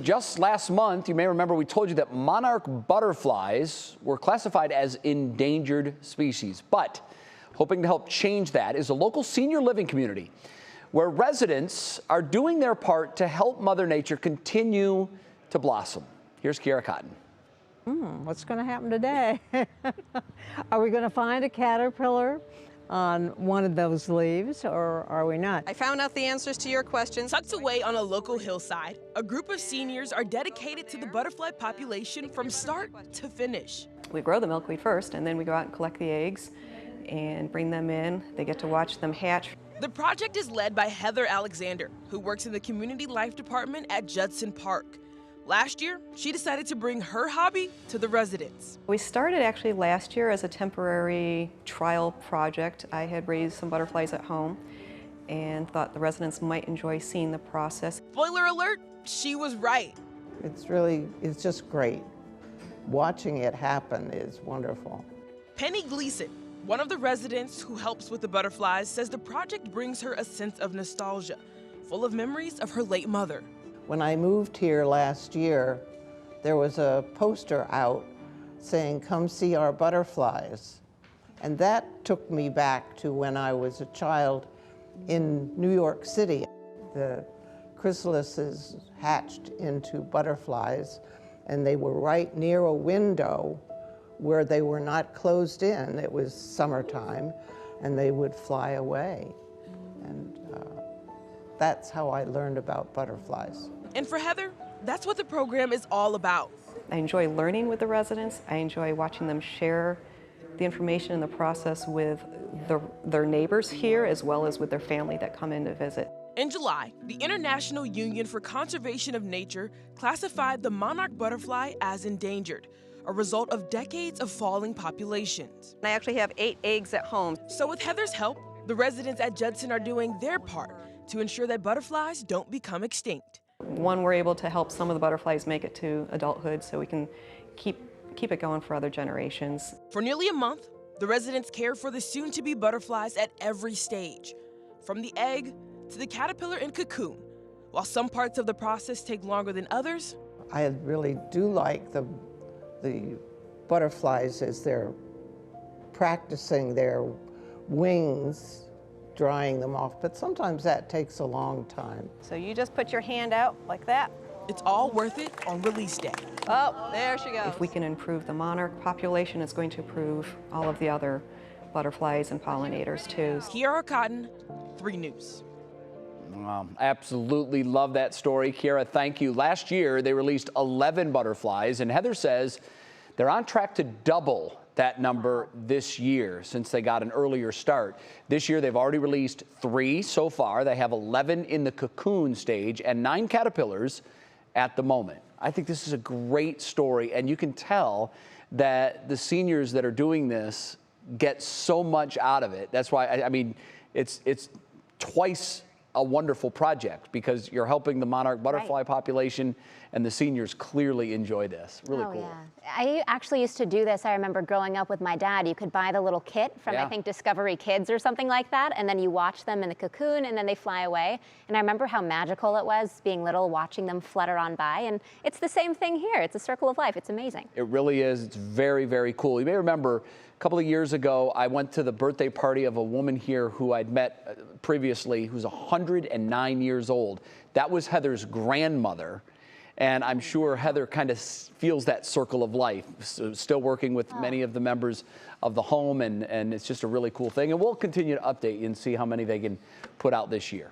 Just last month, you may remember we told you that monarch butterflies were classified as endangered species. But hoping to help change that is a local senior living community where residents are doing their part to help Mother Nature continue to blossom. Here's Kiara Cotton. What's going to happen today? Are we going to find a caterpillar on one of those leaves, or are we not? I found out the answers to your questions. Tucked away on a local hillside, a group of seniors are dedicated to the butterfly population from start to finish. We grow the milkweed first, and then we go out and collect the eggs and bring them in. They get to watch them hatch. The project is led by Heather Alexander, who works in the Community Life Department at Judson Park. Last year, she decided to bring her hobby to the residents. We started actually last year as a temporary trial project. I had raised some butterflies at home and thought the residents might enjoy seeing the process. Spoiler alert, she was right. It's just great. Watching it happen is wonderful. Penny Gleason, one of the residents who helps with the butterflies, says the project brings her a sense of nostalgia, full of memories of her late mother. When I moved here last year, there was a poster out saying, "Come see our butterflies." And that took me back to when I was a child in New York City. The chrysalises hatched into butterflies, and they were right near a window where they were not closed in. It was summertime, and they would fly away. And that's how I learned about butterflies. And for Heather, that's what the program is all about. I enjoy learning with the residents. I enjoy watching them share the information in the process with their neighbors here, as well as with their family that come in to visit. In July, the International Union for Conservation of Nature classified the monarch butterfly as endangered, a result of decades of falling populations. I actually have 8 eggs at home. So with Heather's help, the residents at Judson are doing their part to ensure that butterflies don't become extinct. One, we're able to help some of the butterflies make it to adulthood so we can keep it going for other generations. For nearly a month, the residents care for the soon-to-be butterflies at every stage, from the egg to the caterpillar and cocoon. While some parts of the process take longer than others, I really do like the butterflies as they're practicing their wings, drying them off, but sometimes that takes a long time. So you just put your hand out like that. it's all worth it on release day. Oh, there she goes. If we can improve the monarch population, it's going to improve all of the other butterflies and pollinators too. Kiara Cotton, 3 News. Absolutely love that story, Kiara. Thank you. Last year, they released 11 butterflies, and Heather says they're on track to double that number this year since they got an earlier start. This year, they've already released 3 so far. They have 11 in the cocoon stage and 9 caterpillars at the moment. I think this is a great story, and you can tell that the seniors that are doing this get so much out of it. That's why, I mean, it's twice a wonderful project because you're helping the monarch butterfly population, and the seniors clearly enjoy this. Really cool. Yeah. I actually used to do this. I remember growing up with my dad. You could buy the little kit from, I think, Discovery Kids or something like that, and then you watch them in the cocoon, and then they fly away. And I remember how magical it was being little, watching them flutter on by. And it's the same thing here. It's a circle of life. It's amazing. It really is. It's very, very cool. You may remember a couple of years ago, I went to the birthday party of a woman here who I'd met previously, who's 109 years old. That was Heather's grandmother. And I'm sure Heather kind of feels that circle of life, so still working with many of the members of the home, and it's just a really cool thing. And we'll continue to update you and see how many they can put out this year.